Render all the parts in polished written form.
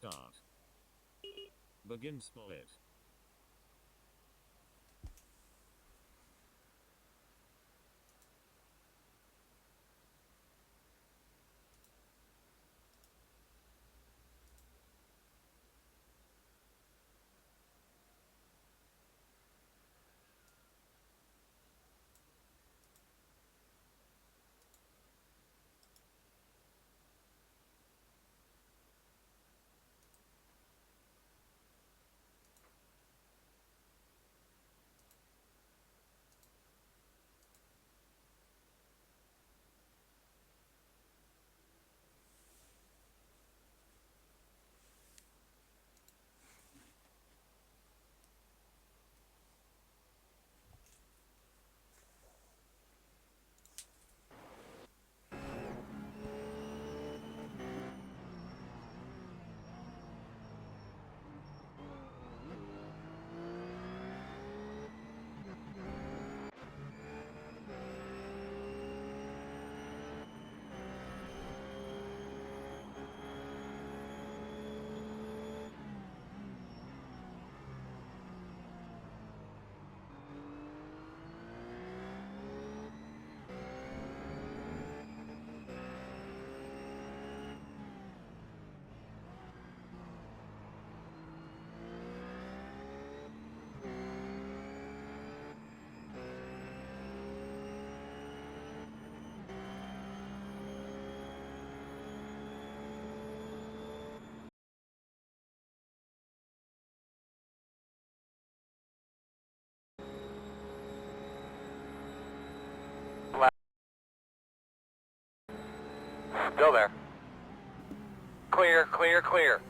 start. Begin split. Still there. Clear, clear, clear.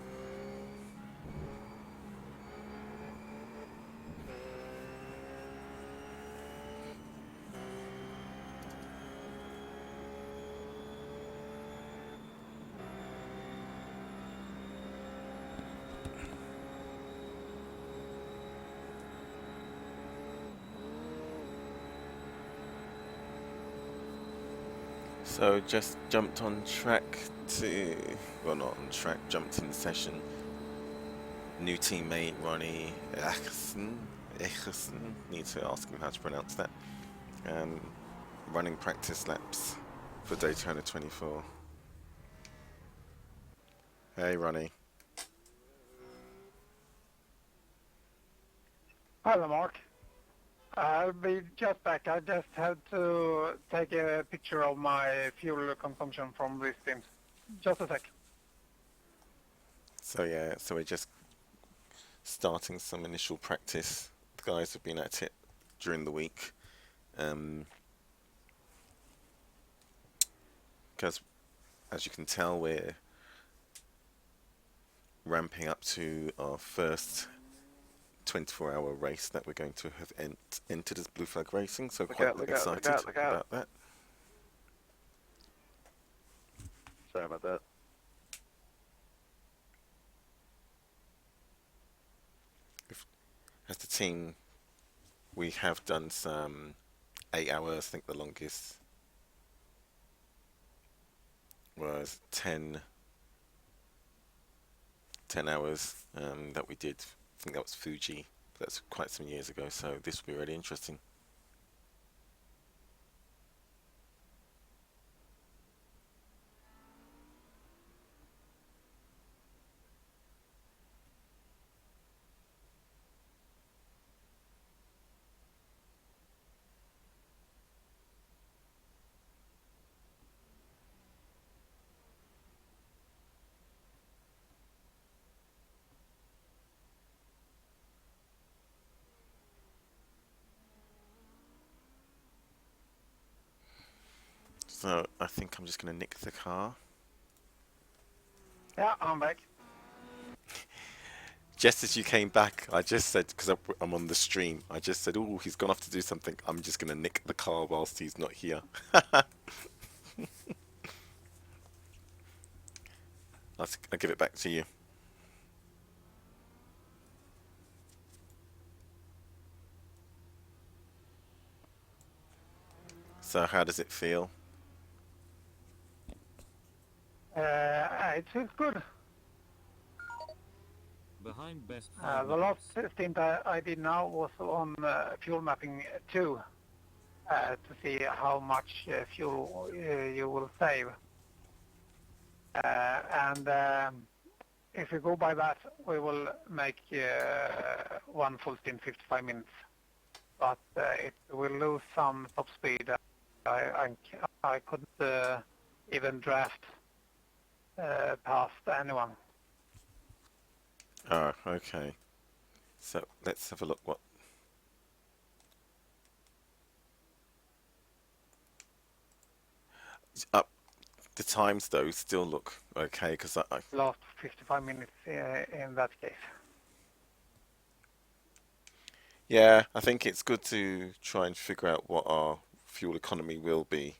So just jumped on track to, well not on track, jumped in session. New teammate Ronnie Echerson, need to ask him how to pronounce that. And running practice laps for Daytona 24. Hey Ronnie. Hello, Mark. I'll be just back. I just had to take a picture of my fuel consumption from this team. Just a sec. So yeah, so we're just starting some initial practice. The guys have been at it during the week. Because as you can tell, we're ramping up to our first 24-hour race that we're going to have entered as Blue Flag Racing, so quite excited about that. Sorry about that. As the team, we have done some 8 hours. I think the longest was 10 hours that we did. I think that was Fuji. That's quite some years ago, so this will be really interesting. So I think I'm just going to nick the car. Yeah, I'm back. Just as you came back, I just said, because I'm on the stream, I just said, oh, he's gone off to do something. I'm just going to nick the car whilst he's not here. I'll give it back to you. So how does it feel? It feels good. Behind best The 5 last minutes. stint I did now was on fuel mapping 2 to see how much fuel you will save. And if we go by that, we will make one full stint 55 minutes. But it will lose some top speed. I couldn't even draft past anyone. Oh, okay. So let's have a look what... the times though still look okay because I Last 55 minutes in that case. yeah, I think it's good to try and figure out what our fuel economy will be.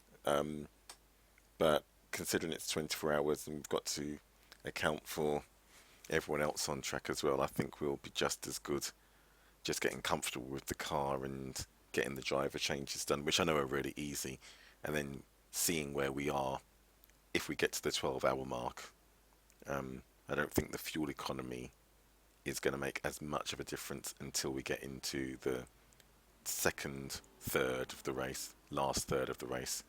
But considering it's 24 hours and we've got to account for everyone else on track as well, I think we'll be just as good just getting comfortable with the car and getting the driver changes done, which I know are really easy, and then seeing where we are if we get to the 12-hour mark. I don't think the fuel economy is going to make as much of a difference until we get into the second third of the race, last third of the race.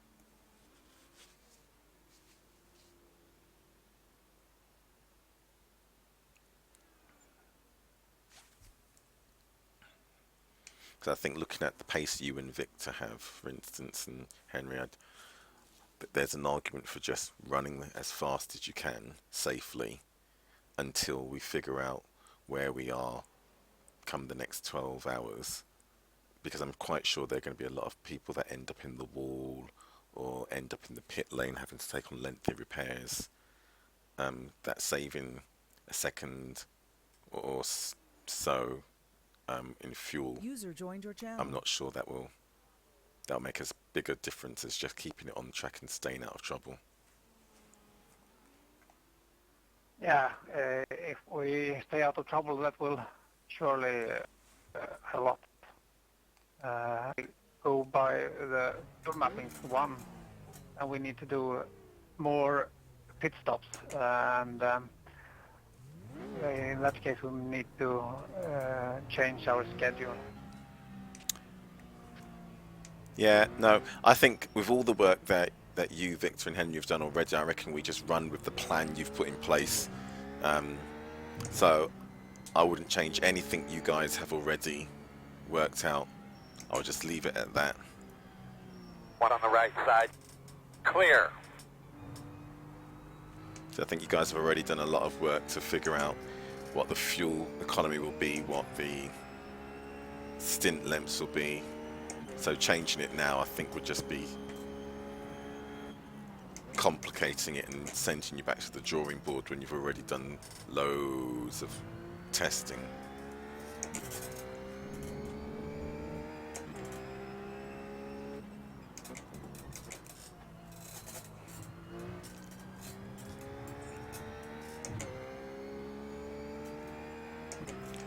Because I think looking at the pace you and Victor have, for instance, and Henry, there's an argument for just running as fast as you can safely until we figure out where we are come the next 12 hours, because I'm quite sure there are going to be a lot of people that end up in the wall or end up in the pit lane having to take on lengthy repairs. That saving a second or so in fuel, User joined your channel. I'm not sure that'll make as big a difference as just keeping it on track and staying out of trouble. Yeah, if we stay out of trouble, that will surely a lot. Go by the fuel mapping 1, and we need to do more pit stops. And in that case, we need to change our schedule. Yeah, no, I think with all the work that you, Victor, and Henry have done already, I reckon we just run with the plan you've put in place. So I wouldn't change anything you guys have already worked out. I'll just leave it at that. One on the right side. Clear. So I think you guys have already done a lot of work to figure out what the fuel economy will be, what the stint lengths will be. So changing it now, I think, would just be complicating it and sending you back to the drawing board when you've already done loads of testing.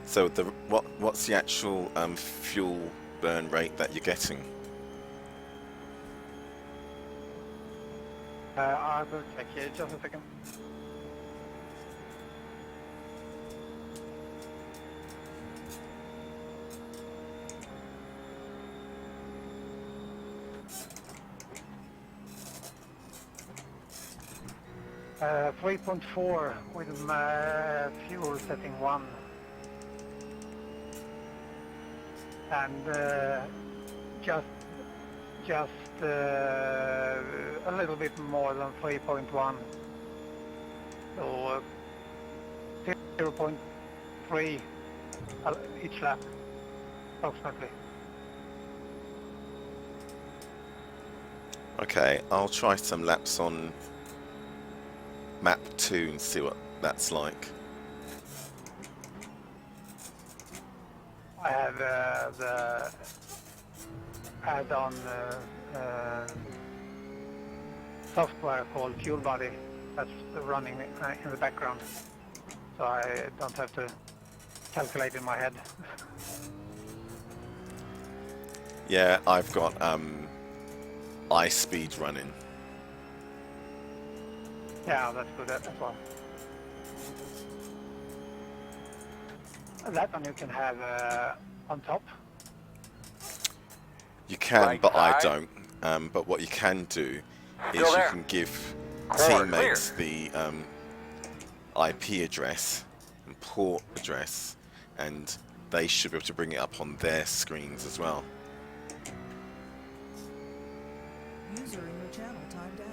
So what's the actual fuel burn rate that you're getting? I will check here just a second. Uh, 3.4 with my fuel setting 1. And just a little bit more than 3.1, so 0.3 each lap approximately. Okay, I'll try some laps on map 2 and see what that's like. I have the add-on software called Fuel Buddy that's running in the background, so I don't have to calculate in my head. Yeah, I've got iSpeed running. Yeah, that's good as well. That one you can have on top. You can, Right but I side. don't. But what you can do is Still you there. can give Core teammates the IP address and port address, and they should be able to bring it up on their screens as well. User in your channel timed out.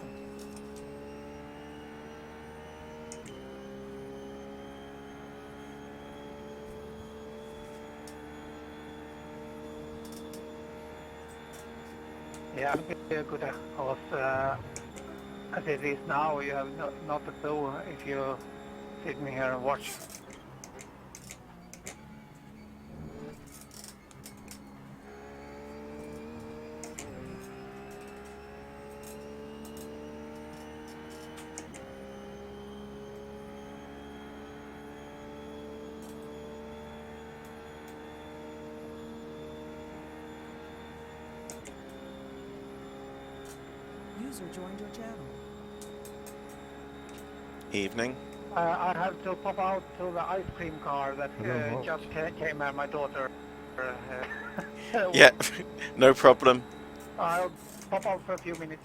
Yeah, it'll be a good because as it is now, you have not a clue if you sitting here and watch. User joined your channel. Evening. I have to pop out to the ice cream car that just came here. My daughter. Yeah, no problem. I'll pop out for a few minutes.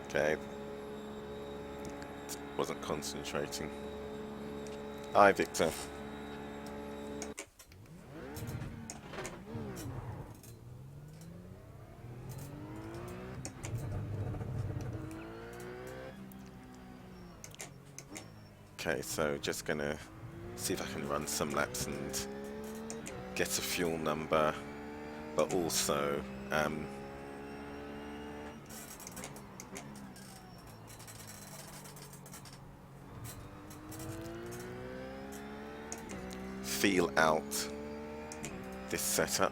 Okay. Wasn't concentrating. Hi, Victor. Okay, so just gonna see if I can run some laps and get a fuel number, but also feel out this setup.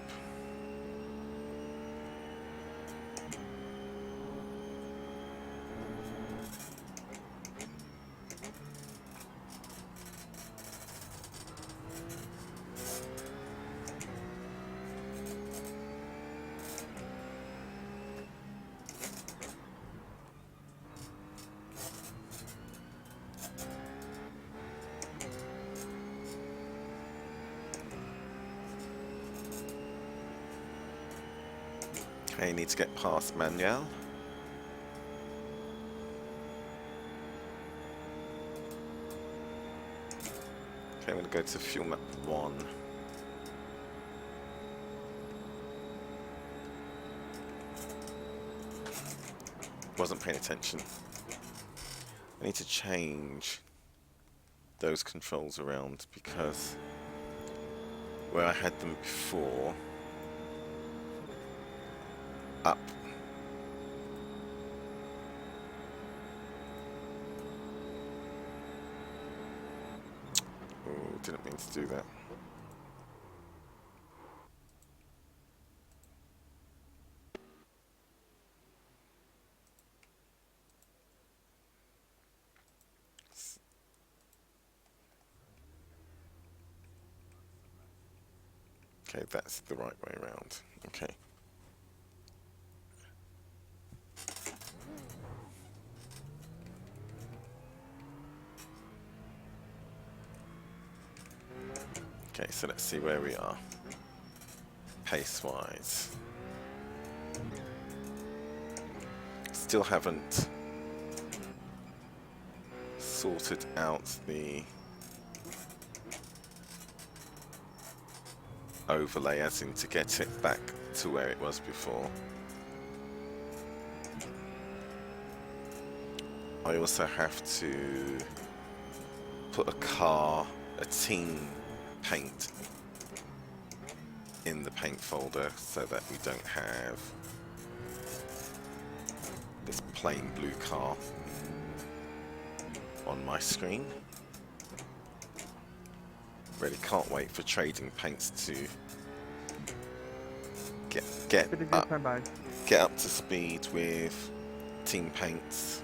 Okay, need to get past Manuel. Okay, I'm going to go to fuel map 1. Wasn't paying attention. I need to change those controls around because where I had them before, up. Oh, didn't mean to do that. Okay, that's the right way around. Okay. Okay, so let's see where we are, pace-wise. Still haven't sorted out the overlay, as in to get it back to where it was before. I also have to put a team paint in the paint folder so that we don't have this plain blue car on my screen. Really can't wait for trading paints to get up to speed with team paints.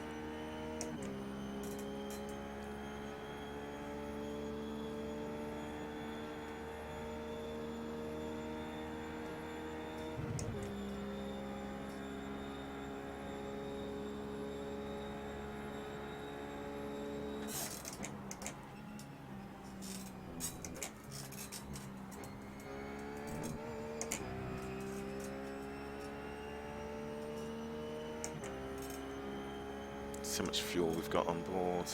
see how much fuel we've got on board.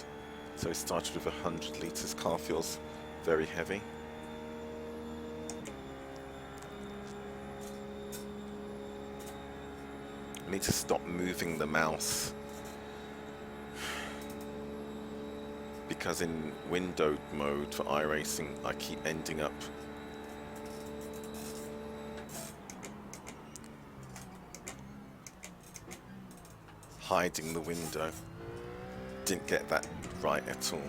So we started with 100 litres. Car feels very heavy. I need to stop moving the mouse, because in windowed mode for iRacing I keep ending up hiding the window. Didn't get that right at all.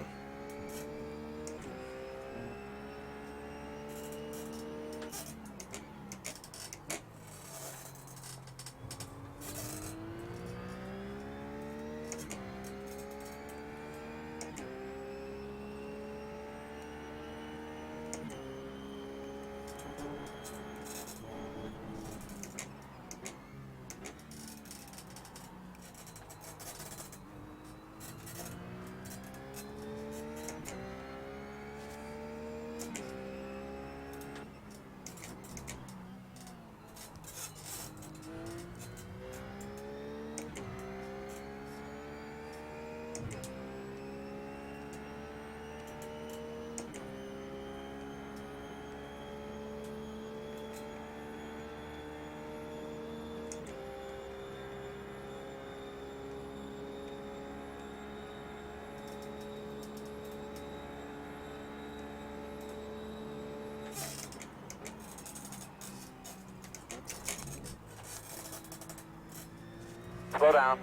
Slow down.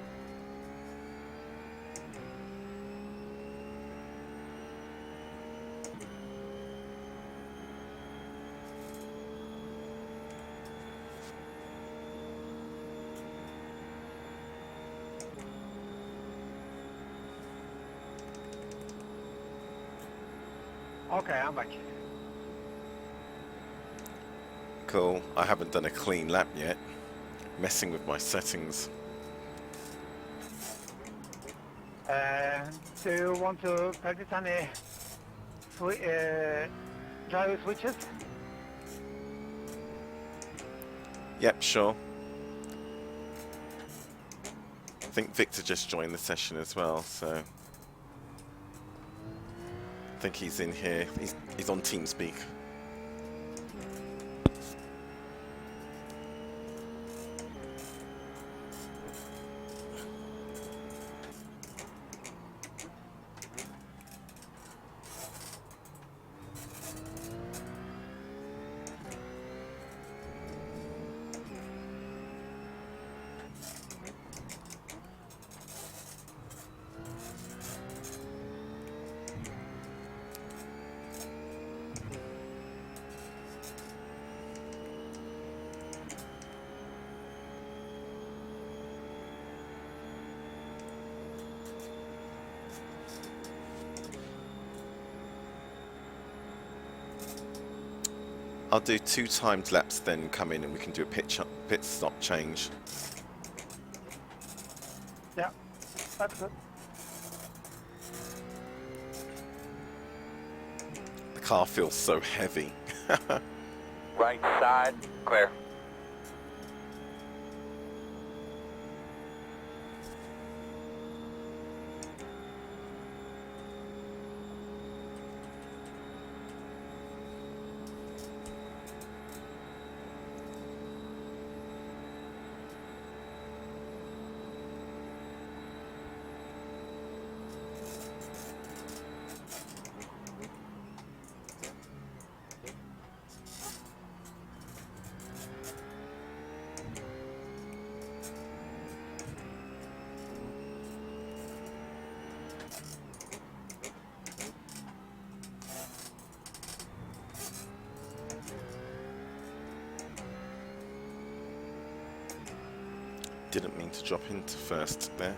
Okay, I'm back. Cool. I haven't done a clean lap yet. Messing with my settings. Do you want to practice any driver switches? Yep, sure. I think Victor just joined the session as well, so I think he's in here. He's on TeamSpeak. I'll do 2 timed laps, then come in and we can do a pit stop change. Yeah, that's good. The car feels so heavy. Right side, clear. Didn't mean to drop into first there.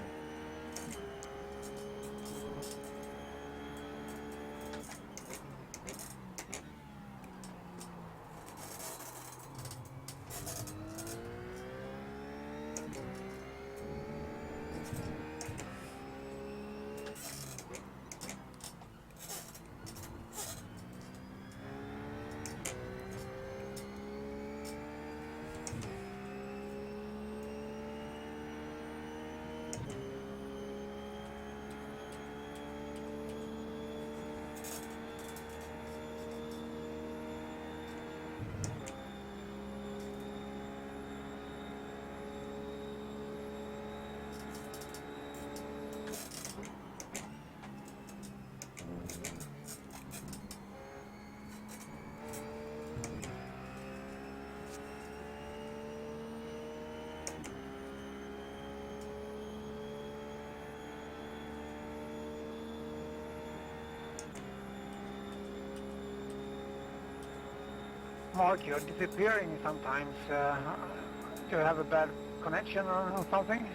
Mark, you're disappearing sometimes. Do you have a bad connection or something?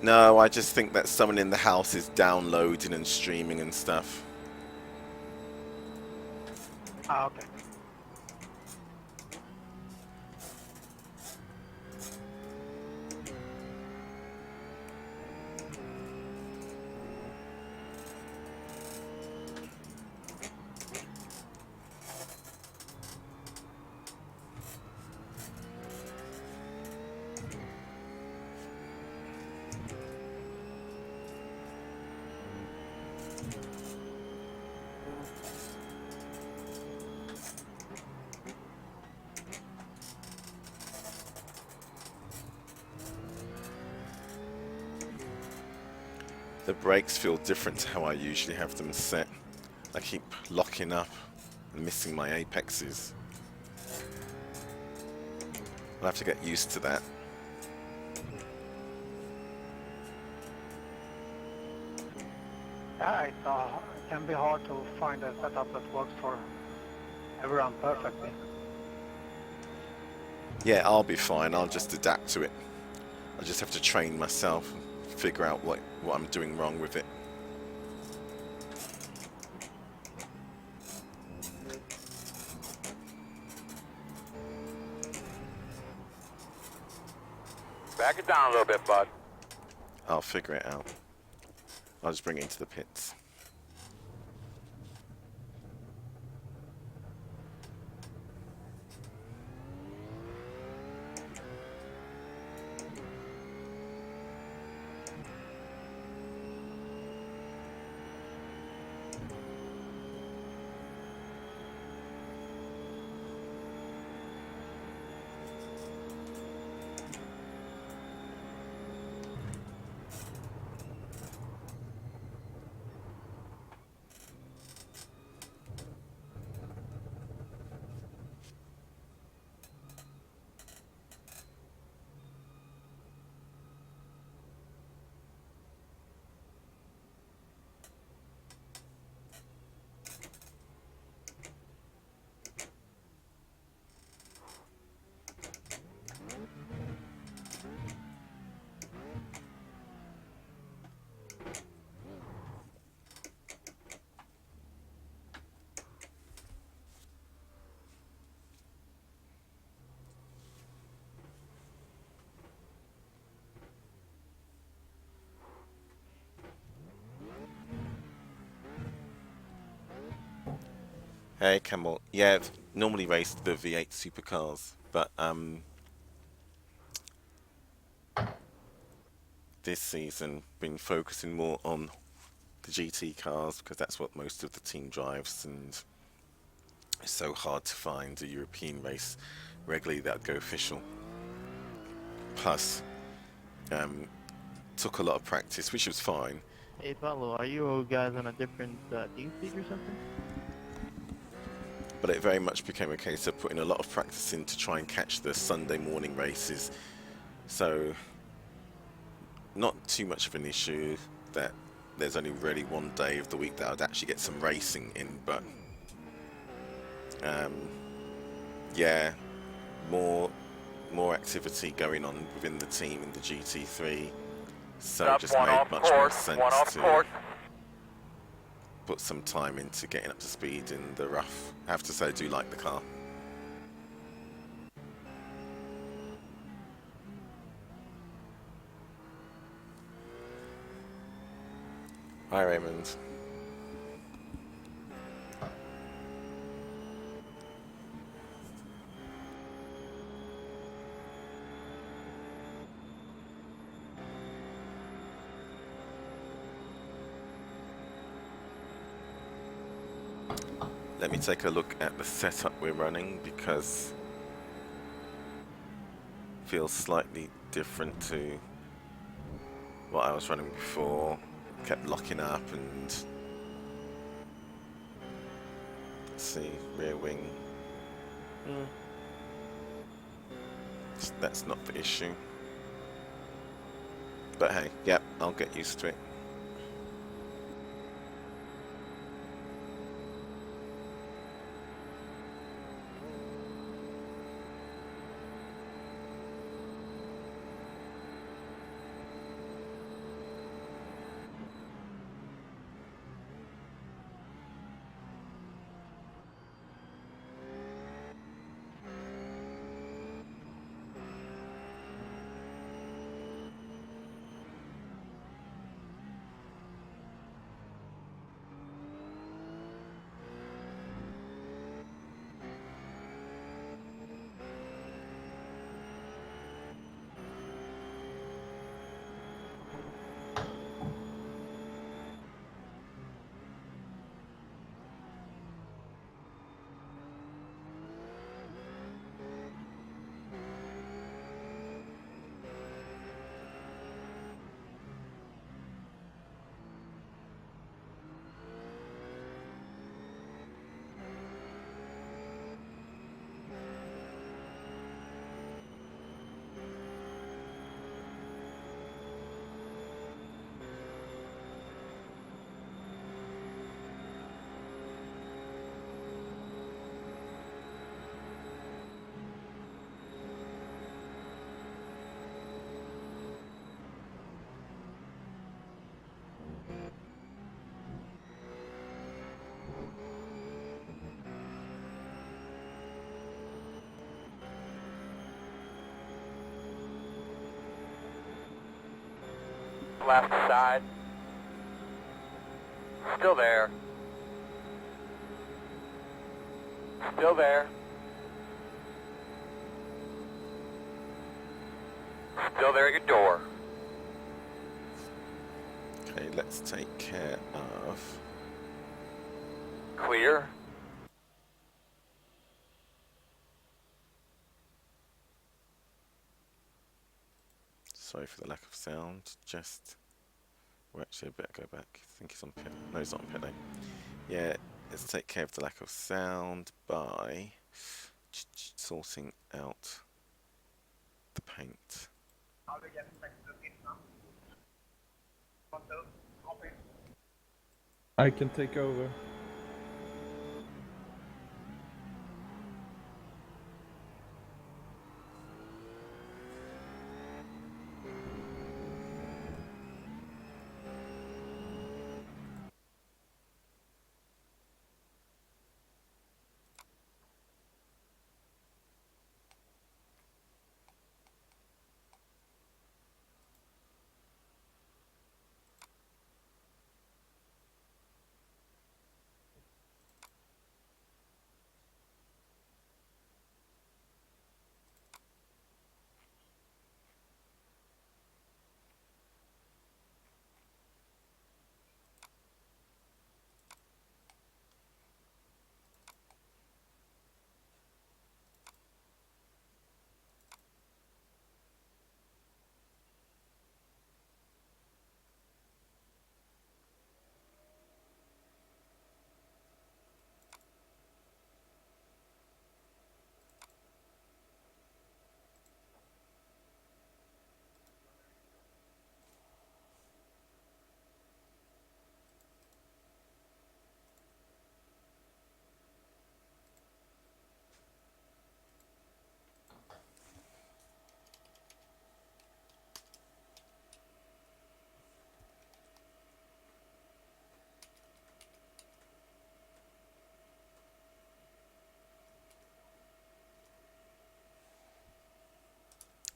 No, I just think that someone in the house is downloading and streaming and stuff. Ah, okay. The brakes feel different to how I usually have them set. I keep locking up and missing my apexes. I'll have to get used to that. Yeah, it can be hard to find a setup that works for everyone perfectly. Yeah, I'll be fine. I'll just adapt to it. I just have to train myself and figure out what I'm doing wrong with it. Back it down a little bit, bud. I'll figure it out. I'll just bring it into the pits. Hey, Camel. Yeah, I've normally raced the V8 supercars, but this season been focusing more on the GT cars because that's what most of the team drives, and it's so hard to find a European race regularly that would go official. Plus, took a lot of practice, which was fine. Hey Paulo, are you guys on a different team speak or something? But it very much became a case of putting a lot of practice in to try and catch the Sunday morning races. So, not too much of an issue that there's only really one day of the week that I'd actually get some racing in, but yeah, more activity going on within the team in the GT3. So it just made much more sense to put some time into getting up to speed in the rough. I have to say I do like the car. Hi Raymond. Let me take a look at the setup we're running because it feels slightly different to what I was running before. Kept locking up and let's see, rear wing. That's not the issue. But hey, yep, I'll get used to it. left side. Still there. Still there. Still there at your door. Okay, let's take care of. Clear. Sorry for the lack of sound. Just. Well, actually, I better go back. I think he's on pit. No, he's not on pit lane. Yeah, let's take care of the lack of sound by sorting out the paint. I can take over.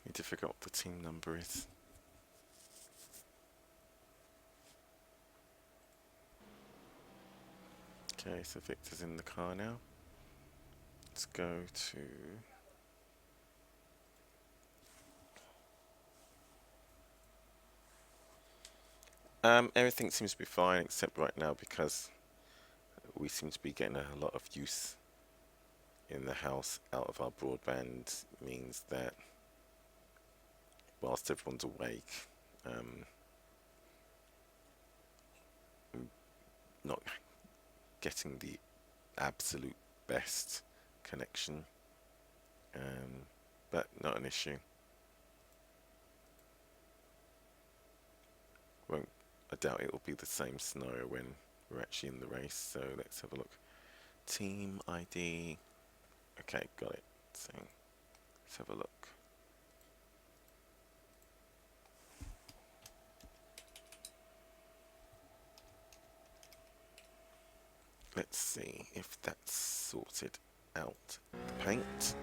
Need to figure out what the team number is. Okay, so Victor's in the car now. Let's go to. Everything seems to be fine except right now because we seem to be getting a lot of use in the house out of our broadband. Means that whilst everyone's awake, not getting the absolute best connection, but not an issue. I doubt it will be the same scenario when we're actually in the race, so let's have a look. Team ID. Okay, got it. So let's have a look. Let's see if that's sorted out. The paint.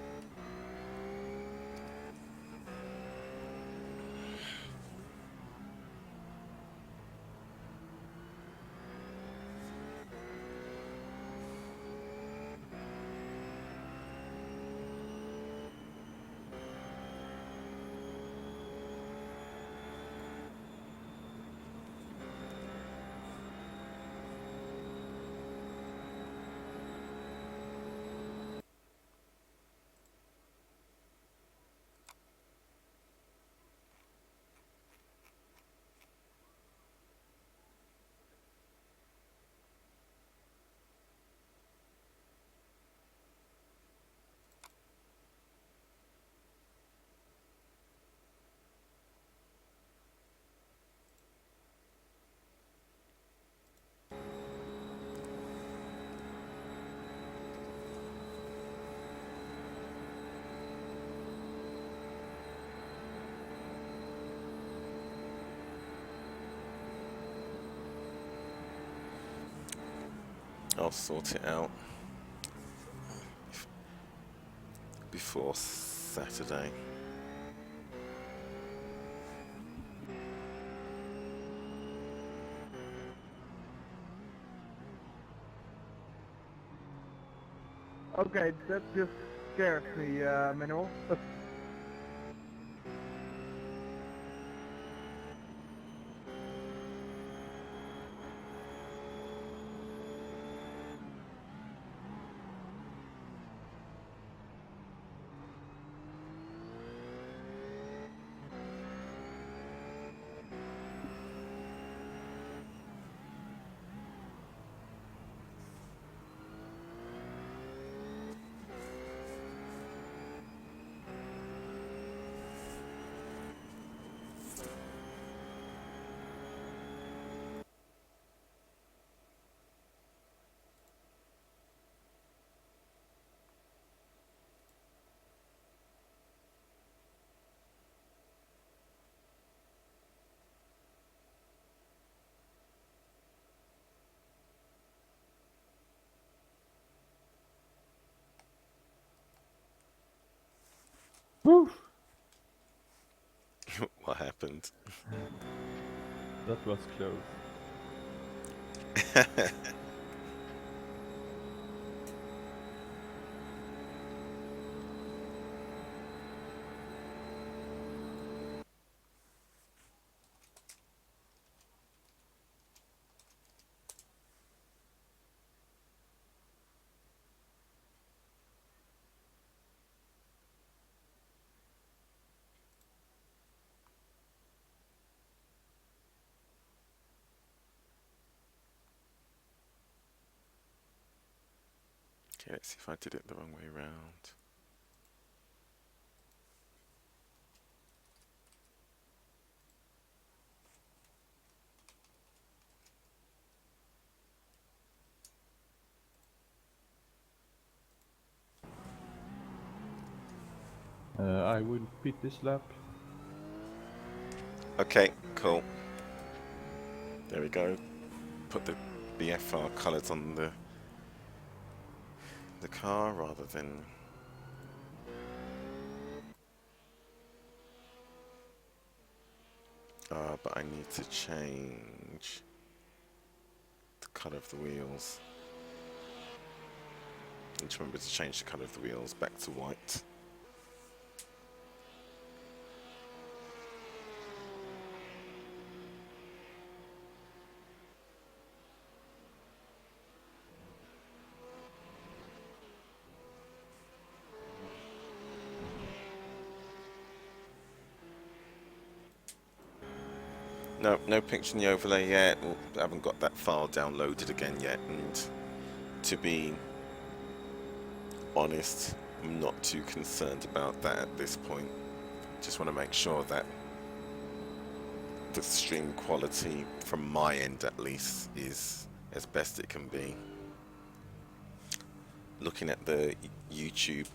I'll sort it out before Saturday. Okay, that just scares me, Manuel. Woo! What happened? That was close. Okay, let's see if I did it the wrong way around. I will pit this lap. Okay, cool. There we go. Put the BFR colours on the car rather than... but I need to change the colour of the wheels. Need to remember to change the colour of the wheels back to white. No, no picture in the overlay yet. I haven't got that file downloaded again yet, and to be honest, I'm not too concerned about that at this point. Just want to make sure that the stream quality, from my end at least, is as best it can be. Looking at the YouTube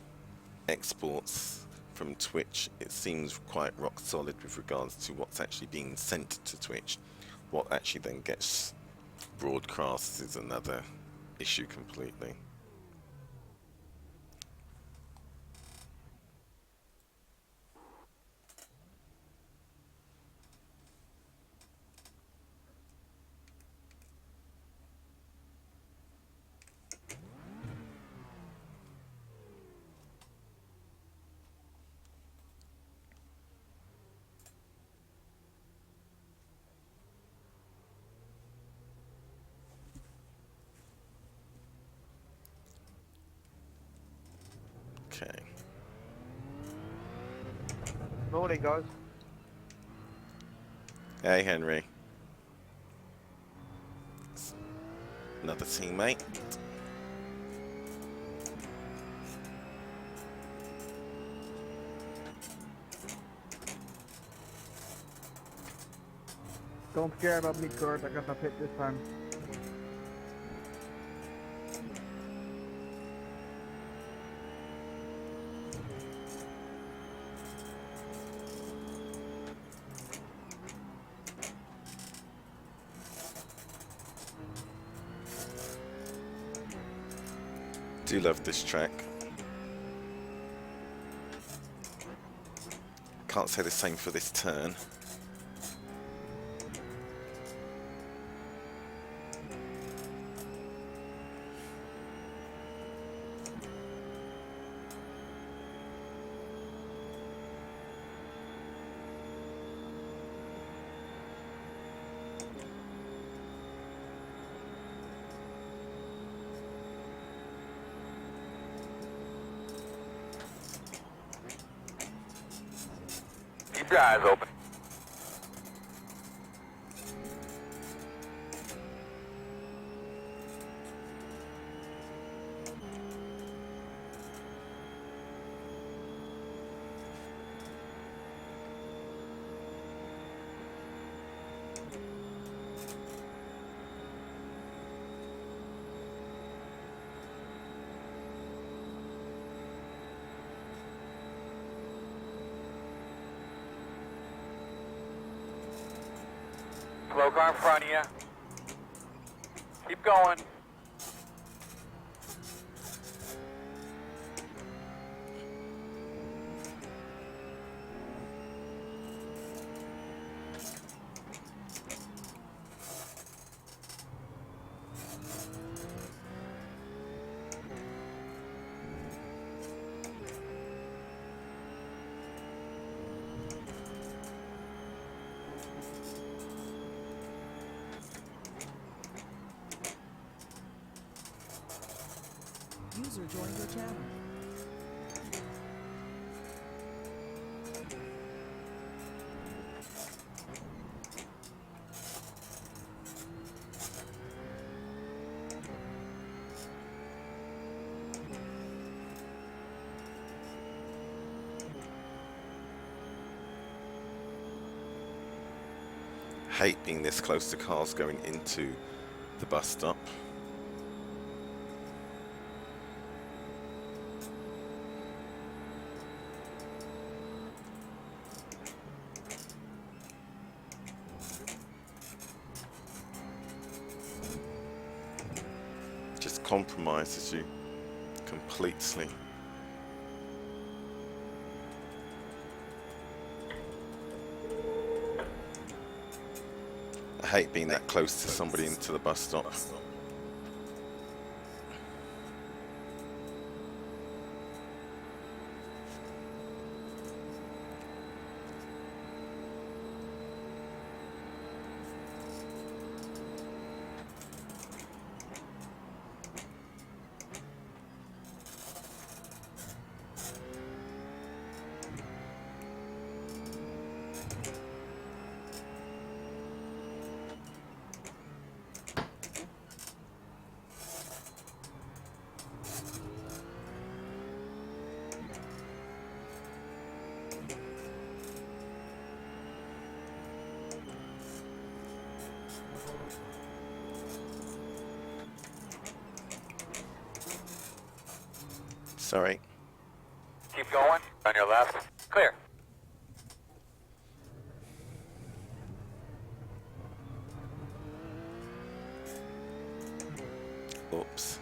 exports from Twitch, it seems quite rock solid with regards to what's actually being sent to Twitch. What actually then gets broadcast is another issue completely. Okay. Morning, guys. Hey, Henry. Another teammate. Don't care about me, Kurt. I got my pit this time. Do love this track. Can't say the same for this turn. your eyes open. Slow car in front of you. Keep going. User joined your channel. Hate being this close to cars going into the bus stop. Just compromises you completely. I hate being that close to somebody into the bus stop. Sorry. Keep going. On your left. Clear. Oops.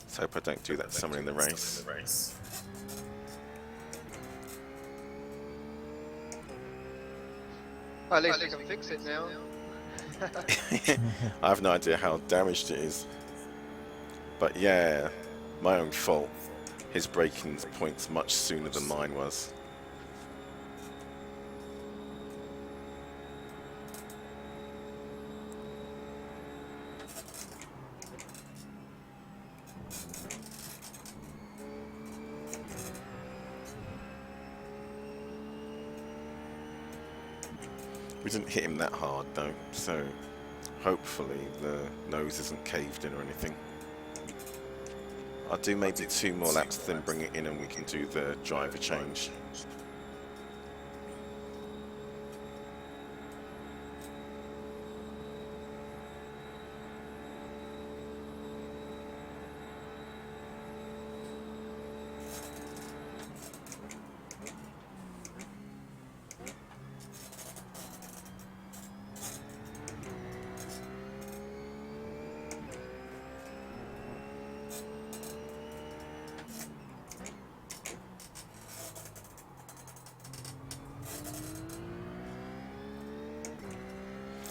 Let's hope I don't do that to someone in the race. At least we can fix it now. I have no idea how damaged it is. But yeah, my own fault. His braking point's much sooner than mine was. We didn't hit him that hard though, so hopefully the nose isn't caved in or anything. I'll do maybe 2 more laps, then bring it in and we can do the driver change.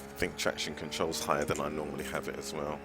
I think traction control's higher than I normally have it as well.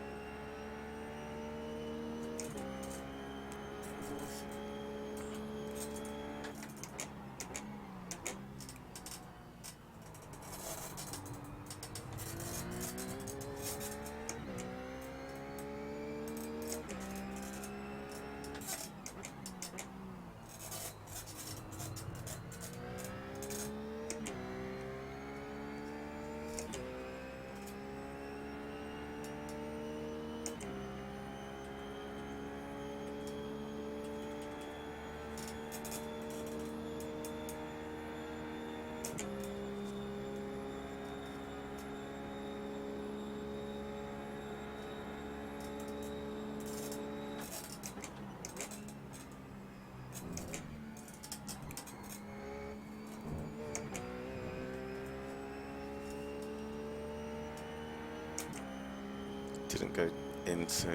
didn't go into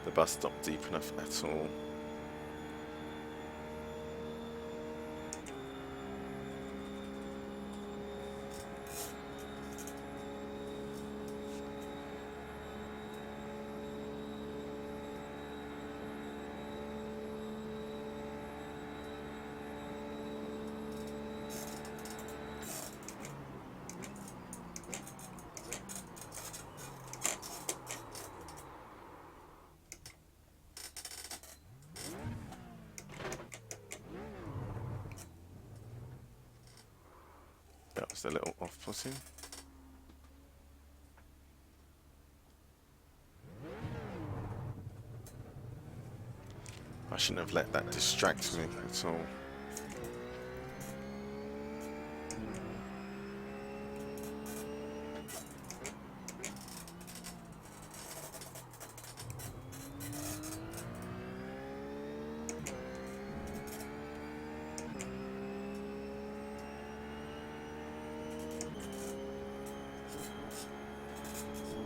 the bus stop deep enough at all. That was a little off-putting. I shouldn't have let that distract me at all.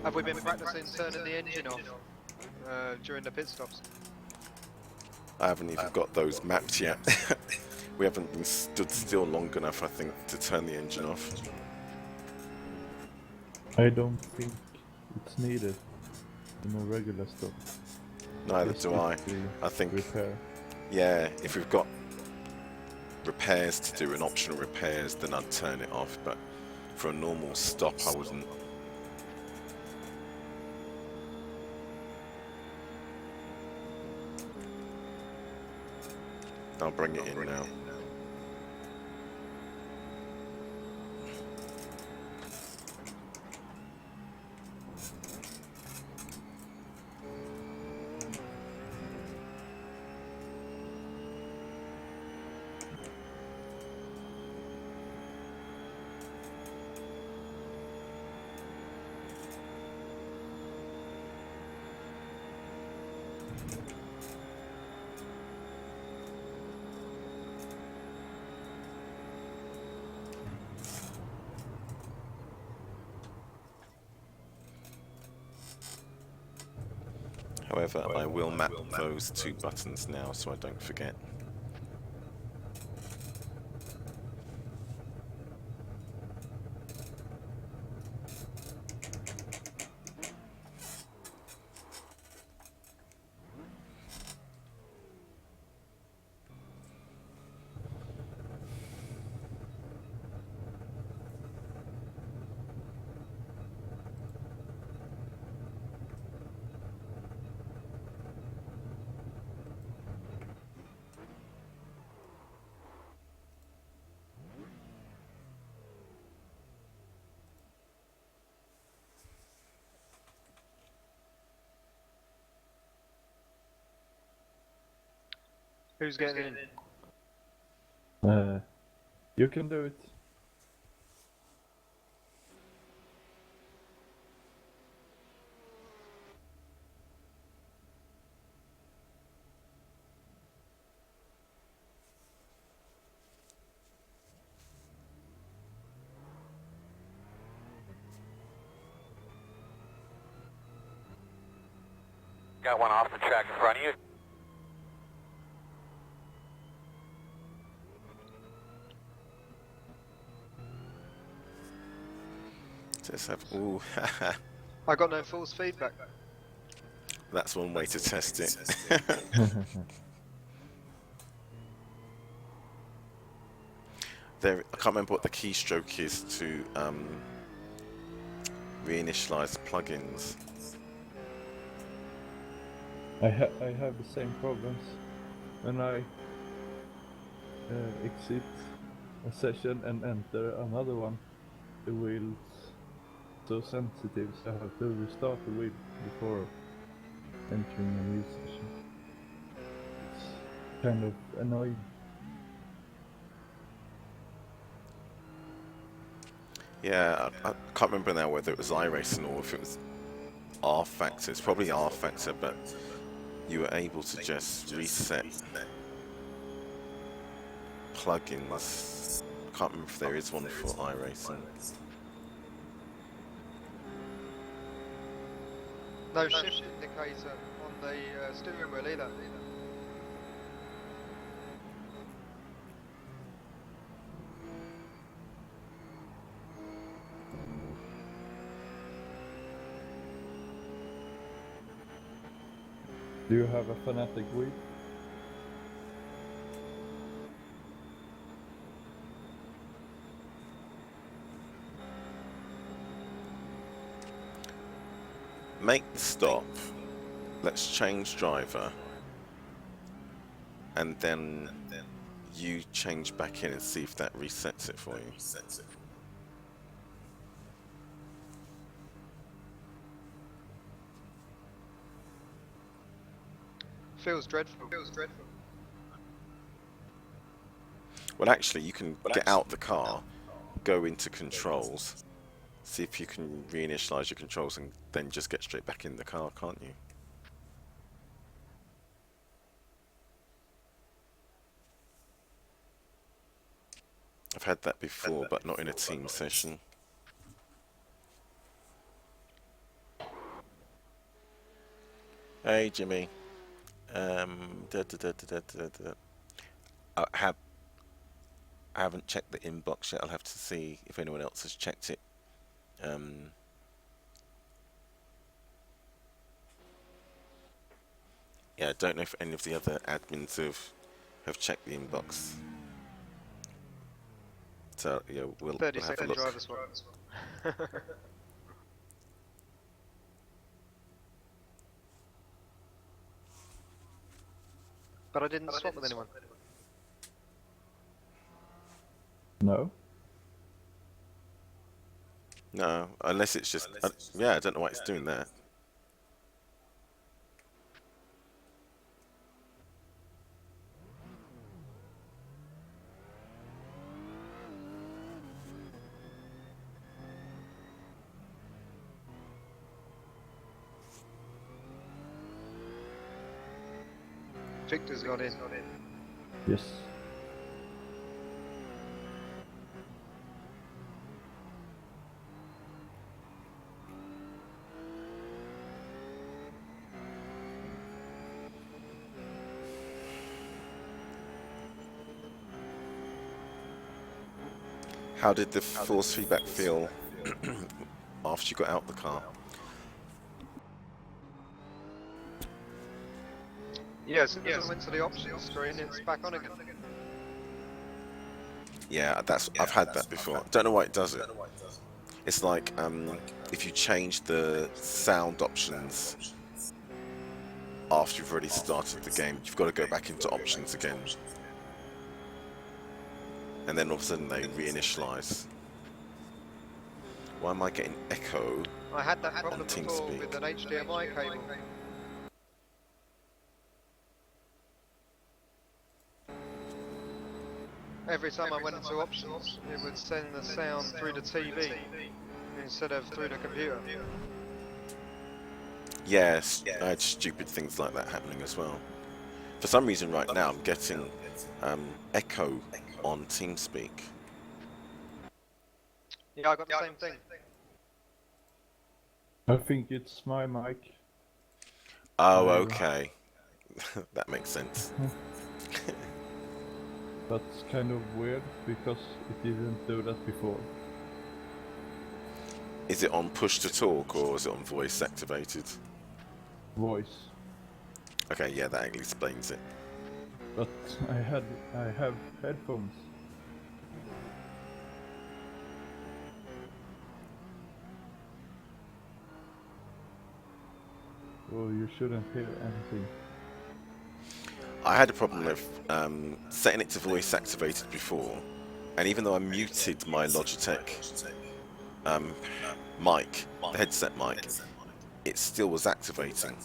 Have we been practicing turning the engine off during the pit stops? I haven't even got those mapped yet. We haven't been stood still long enough, I think, to turn the engine off. I don't think it's needed in a regular stop. Neither Just do if I. we I think, repair. yeah, if we've got repairs to do and optional repairs, then I'd turn it off. But for a normal stop, I wouldn't. I'll bring it in now. However, I will map those two buttons now so I don't forget. Who's getting in? You can do it. Got one off the track in front of you. Just have, ooh, I got no false feedback. that's one way to test it. There, I can't remember what the keystroke is to reinitialize plugins. I have the same problems when I exit a session and enter another one. The wheel's so sensitive, so I have to restart the wheel before entering a new session. It's kind of annoying. Yeah, I can't remember now whether it was iRacing or if it was R Factor. It's probably R Factor, but you were able to just reset plugins. I can't remember if there is one for iRacing. No shift indicator on the steering wheel either. Do you have a fanatic wheel? Make the stop. Let's change driver. And then you change back in and see if that resets it for you. Feels dreadful. Well, actually, you can get out the car, go into controls, see if you can reinitialize your controls, and then just get straight back in the car, can't you? I've had that before, but not in a team session. Hey, Jimmy. I haven't checked the inbox yet. I'll have to see if anyone else has checked it. Yeah, I don't know if any of the other admins have checked the inbox. So yeah, we'll have a 30-second look. driver's one. But I didn't swap with anyone. No. No, unless it's just yeah, I don't know why it's doing that. Victor's got in. Yes. How did the force feedback feel after you got out the car? Yeah, as soon as I went to the options screen, it's back on again. Yeah, I've had that before. Don't know why it does it. It's like if you change the sound options after you've already started the game, you've got to go back into options again, and then all of a sudden they reinitialize. Why am I getting echo? I had that problem on before TeamSpeak? with an HDMI cable. Every time I went into options, it would send the sound through the TV instead of through the computer. Yes, I had stupid things like that happening as well. For some reason right now I'm getting echo on TeamSpeak. Yeah, I got the same thing. I think it's my mic. Oh, okay. That makes sense. That's kind of weird because it didn't do that before. Is it on push to talk or is it on voice activated? Voice. Okay, yeah, that explains it. But I have headphones. So you shouldn't hear anything. I had a problem with setting it to voice activated before, and even though I muted my Logitech mic, the headset mic, it still was activating.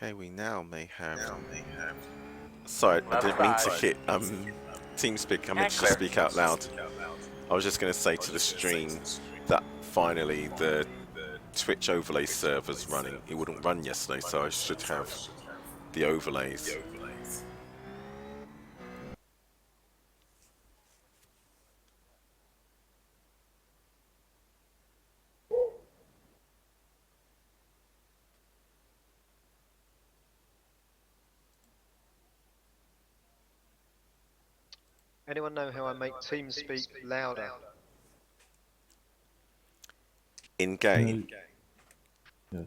Okay, we now may have. Sorry, I Left didn't mean to side. hit TeamSpeak. I meant to Clear. speak out loud. I was just going to say to the stream that finally the Twitch overlay server's running. It wouldn't run yesterday, so I should have the overlays. Anyone know how I make TeamSpeak louder? In game. Yes.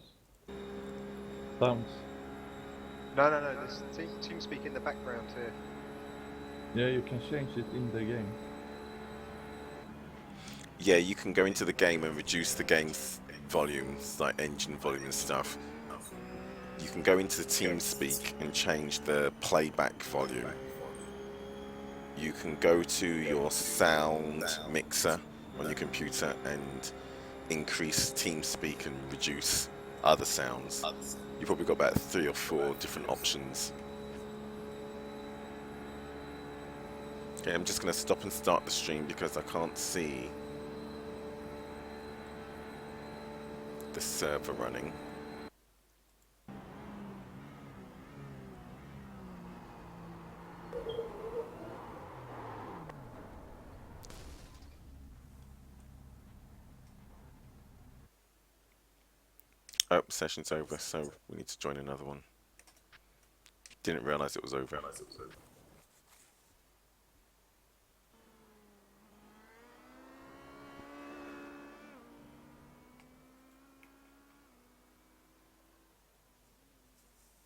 Thumbs. No, there's TeamSpeak in the background here. Yeah, you can change it in the game. Yeah, you can go into the game and reduce the game's volumes, like engine volume and stuff. You can go into the TeamSpeak and change the playback volume. You can go to your sound mixer on your computer and increase TeamSpeak and reduce other sounds. You've probably got about 3 or 4 different options. Okay, I'm just going to stop and start the stream because I can't see the server running. Oh, session's over, so we need to join another one. Didn't realise it was over.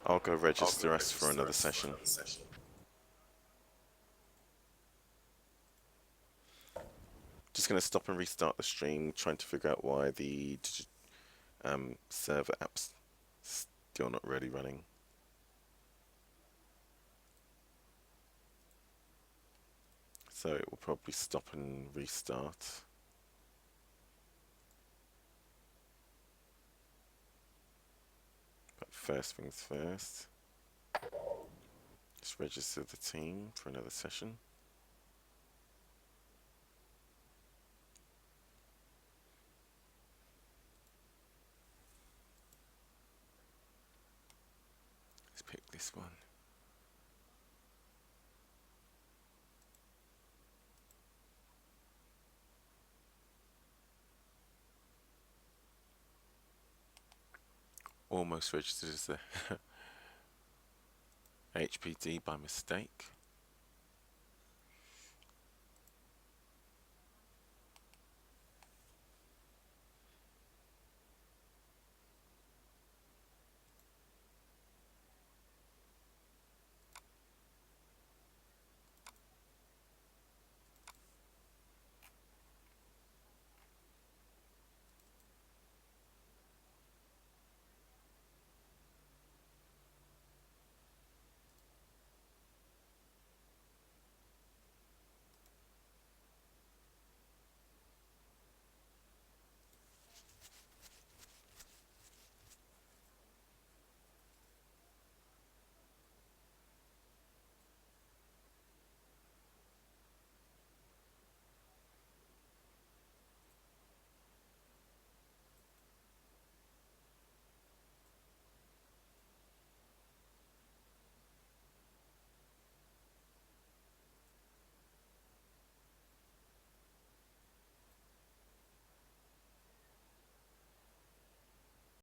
I'll go register us for another session. Just going to stop and restart the stream, trying to figure out why the server app's still not really running. So it will probably stop and restart. But first things first, just register the team for another session. Let's pick this one. Almost registered as the HPD by mistake.